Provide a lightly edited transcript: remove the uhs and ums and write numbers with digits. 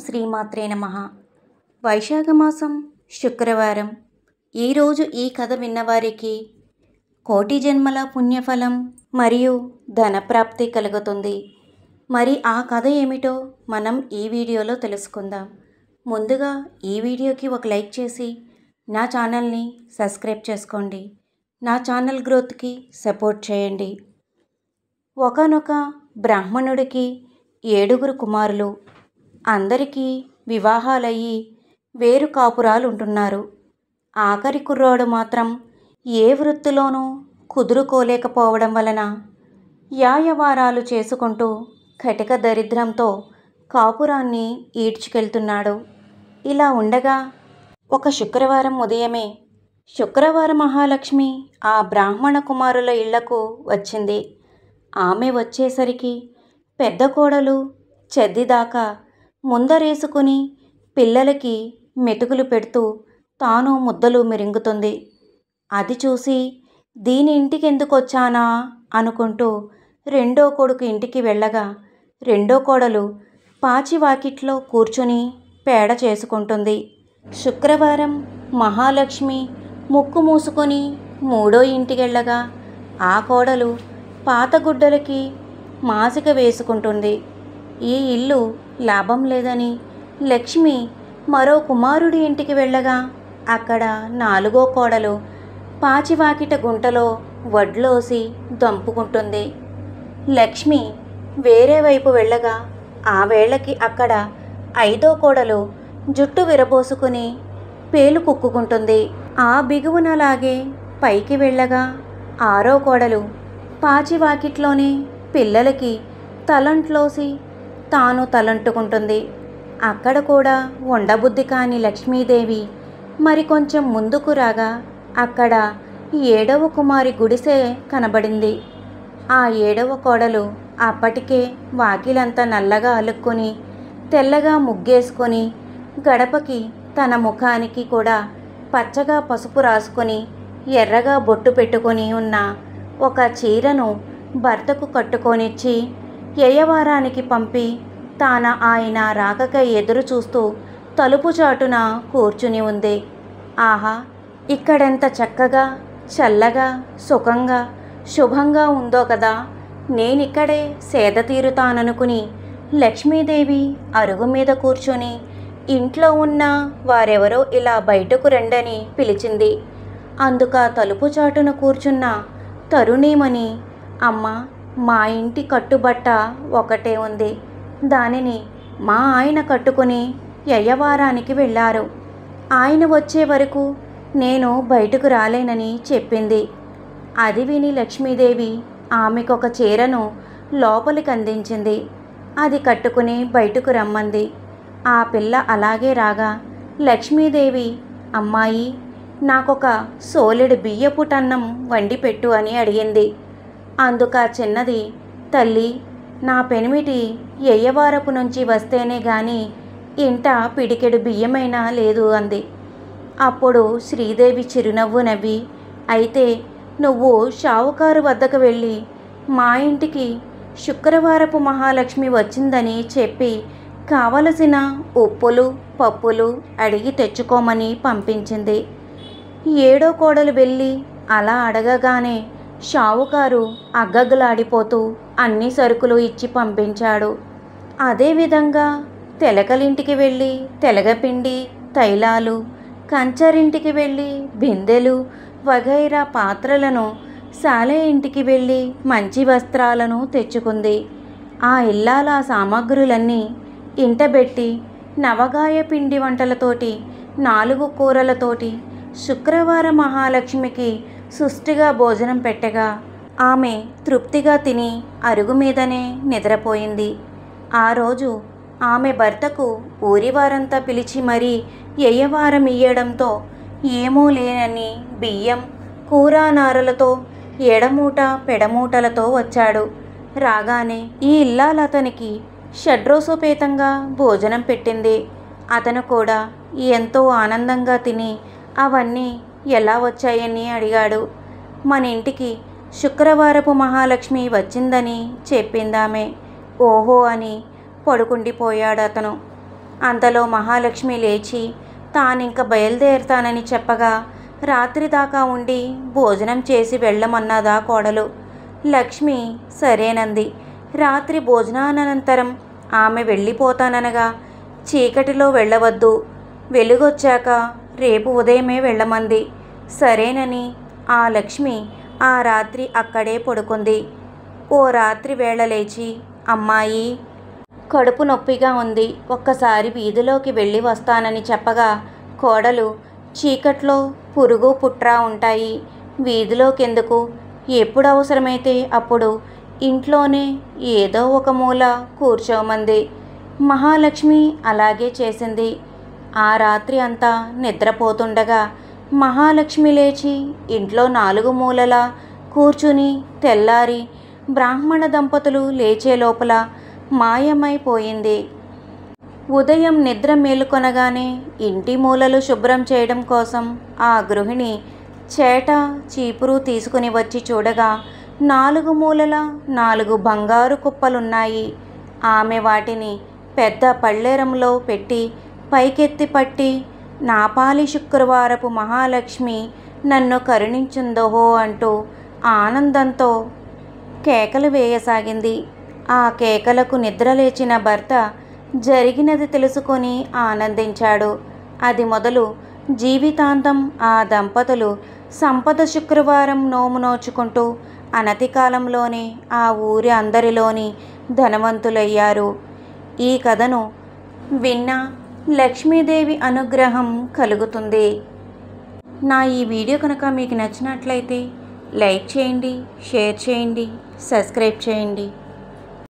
శ్రీమాత్రే నమః. వైశాఖమాసం శుక్రవారం. ఈరోజు ఈ కథ విన్నవారికి కోటి జన్మల పుణ్యఫలం మరియు ధనప్రాప్తి కలుగుతుంది. మరి ఆ కథ ఏమిటో మనం ఈ వీడియోలో తెలుసుకుందాం. ముందుగా ఈ వీడియోకి ఒక లైక్ చేసి నా ఛానల్ని సబ్స్క్రైబ్ చేసుకోండి. నా ఛానల్ గ్రోత్కి సపోర్ట్ చేయండి. ఒకానొక బ్రాహ్మణుడికి 7 కుమారులు. అందరికీ వివాహాలయ్యి వేరు కాపురాలు ఉంటున్నారు. ఆఖరి కుర్రోడు మాత్రం ఏ వృత్తిలోనూ కుదురుకోలేకపోవడం వలన యాయవారాలు చేసుకుంటూ కటిక దరిద్రంతో కాపురాన్ని ఈడ్చుకెళ్తున్నాడు. ఇలా ఉండగా ఒక శుక్రవారం ఉదయమే శుక్రవార మహాలక్ష్మి ఆ బ్రాహ్మణ కుమారుల ఇళ్లకు వచ్చింది. ఆమె వచ్చేసరికి పెద్ద కోడలు చెద్దిదాకా ముందరేసుకుని పిల్లలకి మెతుకులు పెడుతూ తాను ముద్దలు మిరింగుతుంది. అది చూసి దీని ఇంటికి ఎందుకు వచ్చానా అనుకుంటూ రెండో కొడుకు ఇంటికి వెళ్ళగా రెండో కోడలు పాచివాకిట్లో కూర్చుని పేడ చేసుకుంటుంది. శుక్రవారం మహాలక్ష్మి ముక్కు మూసుకొని మూడో ఇంటికెళ్ళగా ఆ కోడలు పాతగుడ్డలకి మాసిక వేసుకుంటుంది. ఈ ఇల్లు లాభం లేదని లక్ష్మి మరో కుమారుడి ఇంటికి వెళ్ళగా అక్కడ నాలుగో కోడలు పాచివాకిట గుంటలో వడ్లోసి దంపుకుంటుంది. లక్ష్మి వేరే వైపు వెళ్ళగా ఆ వేళకి అక్కడ ఐదో కోడలు జుట్టు విరబోసుకుని పేలు కుక్కుకుంటుంది. ఆ బిగువునలాగే పైకి వెళ్ళగా ఆరో కోడలు పాచివాకిట్లోనే పిల్లలకి తలంట్లోసి తాను తలంటుకుంటుంది. అక్కడ కూడా ఉండబుద్ధి కాని లక్ష్మీదేవి మరికొంచెం ముందుకు రాగా అక్కడ 7వ కుమారి గుడిసె కనబడింది. ఆ 7వ కోడలు అప్పటికే వాకిలంతా నల్లగా అలుక్కుని తెల్లగా ముగ్గేసుకొని గడపకి తన ముఖానికి కూడా పచ్చగా పసుపు రాసుకొని ఎర్రగా బొట్టు పెట్టుకొని ఉన్న ఒక చీరను భర్తకు కట్టుకొనిచ్చి యయవారానికి పంపి ఆయన రాకకై ఎదురు చూస్తూ తలుపు చాటున కూర్చుని ఉంది. ఆహా, ఇక్కడెంత చక్కగా చల్లగా సుఖంగా శుభంగా ఉందో కదా, నేనిక్కడే సేద తీరుతాననుకుని లక్ష్మీదేవి అరుగు మీద కూర్చొని ఇంట్లో ఉన్న వారెవరో ఇలా బయటకు రండని పిలిచింది. అందుక తలుపు చాటున కూర్చున్న తరుణీమణి, అమ్మ, మా ఇంటి కట్టుబట్ట ఒకటే ఉంది, దానిని మా ఆయన కట్టుకుని యయ్యవారానికి వెళ్ళారు. ఆయన వచ్చే వరకు నేను బయటకు రాలేనని చెప్పింది. అది విని లక్ష్మీదేవి ఆమెకొక చీరను లోపలికి అందించింది. అది కట్టుకుని బయటకు రమ్మంది. ఆ పిల్ల అలాగే రాగా లక్ష్మీదేవి, అమ్మాయి, నాకొక సోలెడు బియ్యపుటన్నం వండి పెట్టు అని అడిగింది. అందుక చిన్నది, తల్లి, నా పెనిమిటి యయ్యవారపు నుంచి వస్తేనే గాని ఇంట పిడికెడు బియ్యమైనా లేదు అంది. అప్పుడు శ్రీదేవి చిరునవ్వు నవ్వి, అయితే నువ్వు షావుకారు వద్దకు వెళ్ళి మా ఇంటికి శుక్రవారపు మహాలక్ష్మి వచ్చిందని చెప్పి కావలసిన ఉప్పులు పప్పులు అడిగి తెచ్చుకోమని పంపించింది. 7వ కోడలు వెళ్ళి అలా అడగగానే షావుకారు అగ్గగ్గలాడిపోతూ అన్ని సరుకులు ఇచ్చి పంపించాడు. అదేవిధంగా తెలకలింటికి వెళ్ళి తెలగపిండి, తైలాలు, కంచరింటికి వెళ్ళి బిందెలు వగైరా పాత్రలను, సాలే ఇంటికి వెళ్ళి మంచి వస్త్రాలను తెచ్చుకుంది. ఆ ఇల్లాల సామాగ్రులన్నీ ఇంటబెట్టి నవగాయ పిండి వంటలతోటి 4 కూరలతోటి శుక్రవార మహాలక్ష్మికి సుష్టిగా భోజనం పెట్టగా ఆమె తృప్తిగా తిని అరుగు మీదనే నిద్రపోయింది. ఆ రోజు ఆమె భర్తకు ఊరివారంతా పిలిచి మరీ యయ్యవారం ఇయ్యడంతో ఏమో లేనని బియ్యం కూరానారలతో ఎడమూట పెడమూటలతో వచ్చాడు. రాగానే ఈ ఇల్లాలతనికి షడ్రోసోపేతంగా భోజనం పెట్టింది. అతను కూడా ఎంతో ఆనందంగా తిని అవన్నీ ఎలా వచ్చాయని అడిగాడు. మన ఇంటికి శుక్రవారపు మహాలక్ష్మి వచ్చిందని చెప్పిందామె. ఓహో అని పడుకుండిపోయాడు అతను. అంతలో మహాలక్ష్మి లేచి తానింక బయలుదేరుతానని చెప్పగా రాత్రి దాకా ఉండి భోజనం చేసి వెళ్ళమన్నదా కోడలు. లక్ష్మి సరేనంది. రాత్రి భోజనానంతరం ఆమె వెళ్ళిపోతాననగా చీకటిలో వెళ్ళవద్దు, వెలుగొచ్చాక రేపు ఉదయమే వెళ్ళమంది. సరేనని ఆ లక్ష్మి ఆ రాత్రి అక్కడే పడుకుంది. ఓ రాత్రి వేళ లేచి, అమ్మాయి కడుపు నొప్పిగా ఉంది, ఒక్కసారి వీధిలోకి వెళ్ళి వస్తానని చెప్పగా కోడలు, చీకట్లో పురుగు పుట్రా ఉంటాయి, వీధిలోకెందుకు, ఎప్పుడు అవసరమైతే అప్పుడు ఇంట్లోనే ఏదో ఒక మూల కూర్చోమంది. మహాలక్ష్మి అలాగే చేసింది. ఆ రాత్రి అంతా నిద్రపోతుండగా మహాలక్ష్మి లేచి ఇంట్లో 4 మూలలా కూర్చుని తెల్లారి బ్రాహ్మణ దంపతులు లేచే లోపల మాయమైపోయింది. ఉదయం నిద్ర మేలుకొనగానే ఇంటి మూలలు శుభ్రం చేయడం కోసం ఆ గృహిణి చేట చీపురు తీసుకుని వచ్చి చూడగా 4 మూలల 4 బంగారు కుప్పలున్నాయి. ఆమె వాటిని పెద్ద పళ్ళెరంలో పెట్టి పైకెత్తి పట్టి, నా పాలి శుక్రవారపు మహాలక్ష్మి నన్ను కరుణించుందోహో అంటూ ఆనందంతో కేకలు వేయసాగింది. ఆ కేకలకు నిద్రలేచిన భర్త జరిగినది తెలుసుకొని ఆనందించాడు. అది మొదలు జీవితాంతం ఆ దంపతులు సంపద శుక్రవారం నోము నోచుకుంటూ అనతి కాలంలోనే ఆ ఊరి అందరిలోని ధనవంతులయ్యారు. ఈ కథను విన్నా లక్ష్మీదేవి అనుగ్రహం కలుగుతుంది. నా ఈ వీడియో కనుక మీకు నచ్చినట్లయితే లైక్ చేయండి, షేర్ చేయండి, సబ్స్క్రైబ్ చేయండి.